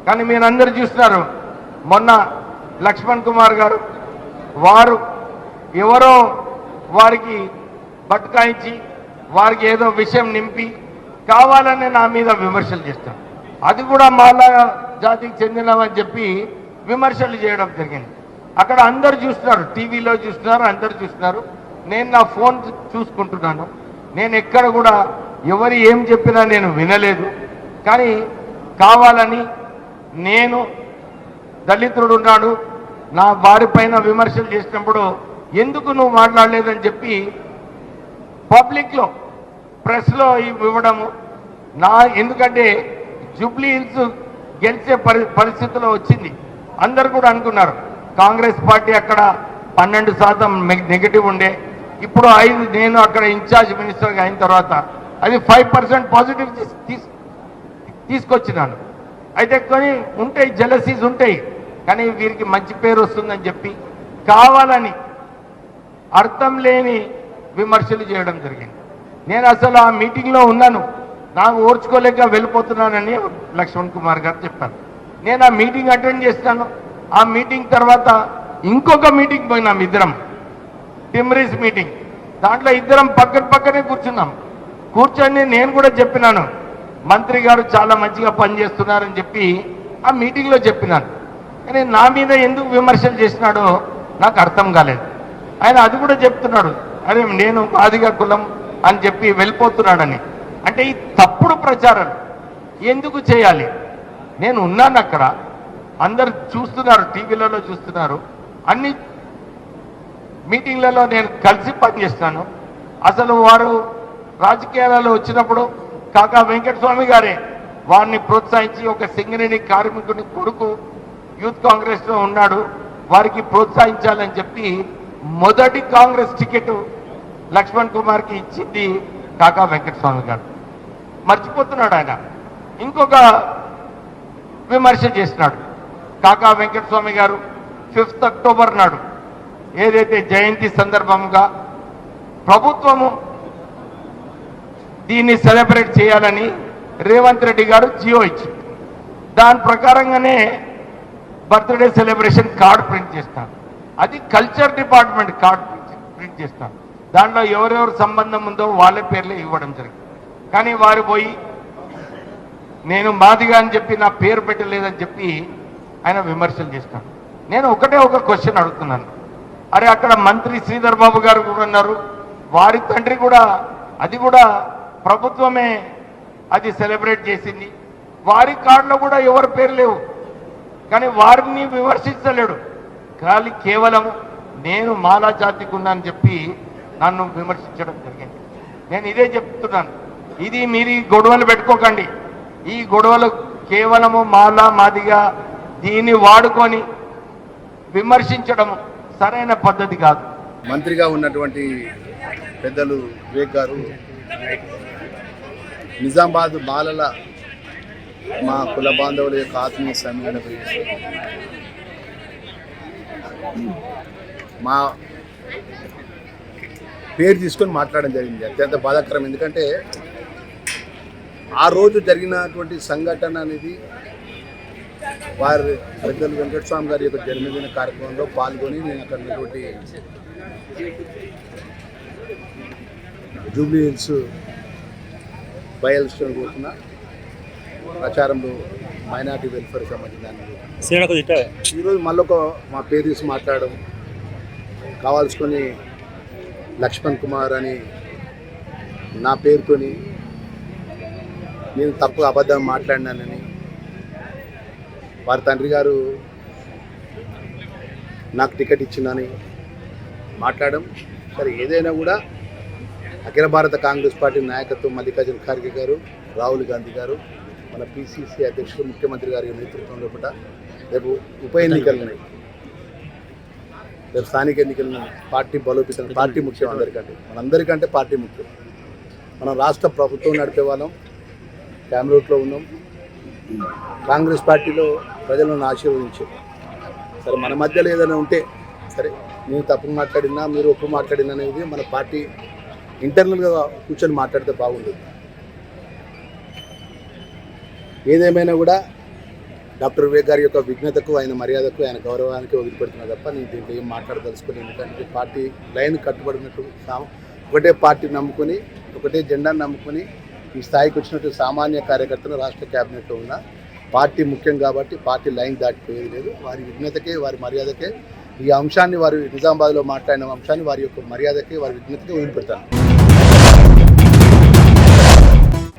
కానీ మీరందరూ చూస్తున్నారు, మొన్న లక్ష్మణ్ కుమార్ గారు వారు ఎవరో వారికి బట్కాయించి వారికి ఏదో విషయం నింపి కావాలని నా మీద విమర్శలు చేస్తారు. అది కూడా మాలా జాతికి చెందినవని చెప్పి విమర్శలు చేయడం జరిగింది. అక్కడ అందరు చూస్తున్నారు, టీవీలో చూస్తున్నారు, అందరు చూస్తున్నారు. నేను నా ఫోన్ చూసుకుంటున్నాను. నేను ఎక్కడ కూడా ఎవరు ఏం చెప్పినా నేను వినలేదు. కానీ కావాలని నేను దళితుడు ఉన్నాడు, నా వారి పైన విమర్శలు చేసినప్పుడు ఎందుకు నువ్వు మాట్లాడలేదని చెప్పి పబ్లిక్లో ప్రెస్లో ఇవ్వడము ఎందుకంటే జూబ్లీ హిల్స్ గెలిచే పరిస్థితిలో వచ్చింది. అందరు కూడా అనుకున్నారు కాంగ్రెస్ పార్టీ అక్కడ 12% నెగిటివ్ ఉండే, ఇప్పుడు 5 నేను అక్కడ ఇన్ఛార్జ్ మినిస్టర్గా అయిన తర్వాత అది 5% పాజిటివ్ తీసుకొచ్చినాను. అయితే కొన్ని ఉంటాయి, జెలసీస్ ఉంటాయి, కానీ వీరికి మంచి పేరు వస్తుందని చెప్పి కావాలని అర్థం లేని విమర్శలు చేయడం జరిగింది. నేను అసలు ఆ మీటింగ్లో ఉన్నాను, నాకు ఓర్చుకోలేక వెళ్ళిపోతున్నానని లక్ష్మణ్ కుమార్ గారు చెప్పారు. నేను ఆ మీటింగ్ అటెండ్ చేస్తాను. ఆ మీటింగ్ తర్వాత ఇంకొక మీటింగ్ పోయినాం ఇద్దరం, టిమ్రీస్ మీటింగ్. దాంట్లో ఇద్దరం పక్కనే కూర్చున్నాం. కూర్చొని నేను కూడా చెప్పినాను, మంత్రి గారు చాలా మంచిగా పనిచేస్తున్నారని చెప్పి ఆ మీటింగ్లో చెప్పినాను. కానీ నా మీద ఎందుకు విమర్శలు చేసినాడో నాకు అర్థం కాలేదు. ఆయన అది కూడా చెప్తున్నాడు, అరే నేను మాదిగా కులం అని చెప్పి వెళ్ళిపోతున్నాడని. అంటే ఈ తప్పుడు ప్రచారం ఎందుకు చేయాలి? నేను ఉన్నాను అక్కడ, అందరు చూస్తున్నారు, టీవీలలో చూస్తున్నారు, అన్ని మీటింగ్లలో నేను కలిసి పనిచేస్తాను. అసలు వారు రాజకీయాలలో వచ్చినప్పుడు కాకా వెంకటస్వామి గారే వారిని ప్రోత్సహించి ఒక సింగరేణి కార్మికుని కొడుకు యూత్ కాంగ్రెస్లో ఉన్నాడు, వారికి ప్రోత్సహించాలని చెప్పి మొదటి కాంగ్రెస్ టికెట్ లక్ష్మణ్ కుమార్కి ఇచ్చింది కాకా వెంకటస్వామి గారు. మర్చిపోతున్నాడు ఆయన. ఇంకొక విమర్శ చేసినాడు కాకా వెంకటస్వామి గారు. 5th అక్టోబర్ నాడు ఏదైతే జయంతి సందర్భంగా ప్రభుత్వము దీన్ని సెలబ్రేట్ చేయాలని రేవంత్ రెడ్డి గారు జియో ఇచ్చింది. దాని ప్రకారంగానే బర్త్డే సెలబ్రేషన్ కార్డు ప్రింట్ చేస్తాను. అది కల్చర్ డిపార్ట్మెంట్ కార్డు ప్రింట్ చేస్తాను. దాంట్లో ఎవరెవరు సంబంధం ఉందో వాళ్ళ పేర్లే ఇవ్వడం జరిగింది. కానీ వారు పోయి నేను మాదిగా అని చెప్పి నా పేరు పెట్టలేదని చెప్పి ఆయన విమర్శలు చేస్తాడు. నేను ఒక క్వశ్చన్ అడుగుతున్నాను, అరే అక్కడ మంత్రి శ్రీధర్ బాబు గారు కూడా ఉన్నారు, వారి తండ్రి కూడా, అది కూడా ప్రభుత్వమే అది సెలబ్రేట్ చేసింది, వారి కార్డులో కూడా ఎవరి పేరు లేవు. కానీ వారిని విమర్శించలేడు, కానీ కేవలం నేను మాలా జాతికి ఉన్నానని చెప్పి నన్ను విమర్శించడం జరిగింది. నేను ఇదే చెప్తున్నాను, ఇది మీరు గొడవలు పెట్టుకోకండి. ఈ గొడవలు కేవలము మాలా మాదిగా దీన్ని వాడుకొని విమర్శించడం సరైన పద్ధతి కాదు. మంత్రిగా ఉన్నటువంటి పెద్దలు వివేక్ గారు నిజామాబాద్ బాలల మా కుల బాంధవుల యొక్క ఆత్మీయ సమ్మేళన గురించి మా పేరు తీసుకొని మాట్లాడడం జరిగింది. అత్యంత బాధాకరం. ఎందుకంటే ఆ రోజు జరిగినటువంటి సంఘటన అనేది వారి పెద్దలు వెంకటస్వామి గారి యొక్క జన్మదిన కార్యక్రమంలో పాల్గొని నేను అక్కడ ఉన్నటువంటి జూబ్లీ హిల్స్ బై ఎలక్షన్ పోతున్న ప్రచారంలో మైనార్టీ వెల్ఫేర్ సంబంధించిన ఈరోజు మళ్ళొక మా పేరు తీసి మాట్లాడడం, కావాల్సుకొని లక్ష్మణ్ కుమార్ అని నా పేరుతోని నేను తప్పు అబద్ధం మాట్లాడినానని, వారి తండ్రి గారు నాకు టికెట్ ఇచ్చిందని మాట్లాడడం. సరే, ఏదైనా కూడా అఖిల భారత కాంగ్రెస్ పార్టీ నాయకత్వం మల్లికార్జున ఖార్గే గారు, రాహుల్ గాంధీ గారు, మన పిసిసి అధ్యక్షుడు ముఖ్యమంత్రి గారి నేతృత్వంలో కూడా రేపు ఉప ఎన్నికలు ఉన్నాయి, రేపు స్థానిక ఎన్నికలు ఉన్నాయి. పార్టీ బలోపేతం, పార్టీ ముఖ్యం అందరికంటే, మనందరికంటే పార్టీ ముఖ్యం. మనం రాష్ట్ర ప్రభుత్వం నడిపే వాళ్ళం, క్యామ్రోట్లో ఉన్నాం. కాంగ్రెస్ పార్టీలో ప్రజలను ఆశీర్వదించారు. సరే, మన మధ్యలో ఏదైనా ఉంటే సరే, నేను తప్పు మాట్లాడినా మీరు ఒప్పు మాట్లాడినా అనేది మన పార్టీ ఇంటర్నల్గా కూర్చొని మాట్లాడితే బాగుంటుంది. ఏదేమైనా కూడా డాక్టర్ వివేక్ గారి యొక్క విఘ్నతకు, ఆయన మర్యాదకు, ఆయన గౌరవానికి వదిలిపెడుతున్నా తప్ప నేను దీంట్లో ఏం మాట్లాడదలుచుకోలేదు. ఎందుకంటే పార్టీ లైన్ కట్టుబడినట్టు ఒకటే పార్టీ నమ్ముకొని, ఒకటే జెండాను నమ్ముకొని ఈ స్థాయికి వచ్చినట్టు సామాన్య కార్యకర్తలు రాష్ట్ర క్యాబినెట్లో ఉన్న పార్టీ ముఖ్యం కాబట్టి పార్టీ లైన్ దాటిపోయేది లేదు. వారి విఘ్నతకే, వారి మర్యాదకే ఈ అంశాన్ని, వారి నిజామాబాద్లో మాట్లాడిన అంశాన్ని వారి యొక్క మర్యాదకే, వారి విఘ్నతకే వదిలిపెడతాను.